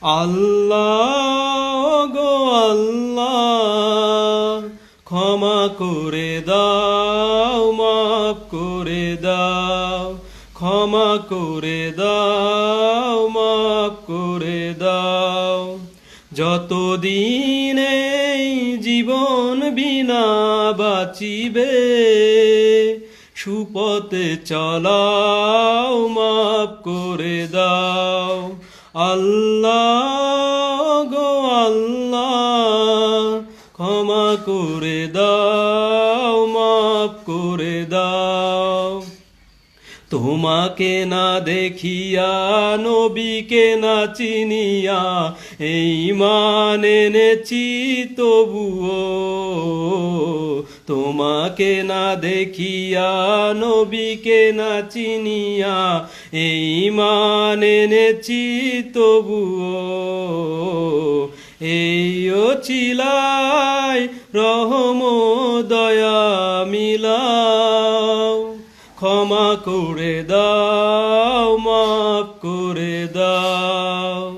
আল্লাহ গো আল্লাহ, ক্ষমা করে দাও, মাফ করে দাও, ক্ষমা করে দাও, মাফ করে দাও। যতদিন এই জীবন বিনা বাঁচিবে, সুপথে চলাও, মাফ করে দাও। আল্লাহ গো আল্লাহ, ক্ষমা করে দাও, মাফ করে দাও। তোমাকে না দেখিয়া, নবীকে না চিনিয়া, এই মান এনেছি তবুও। তোমাকে না দেখিয়া, নবীকে না চিনিয়া, এই মান এনেছি তবুও। এই অছিলায় রহম দয়া মিলাও, ক্ষমা করে দাও, মাফ করে দাও।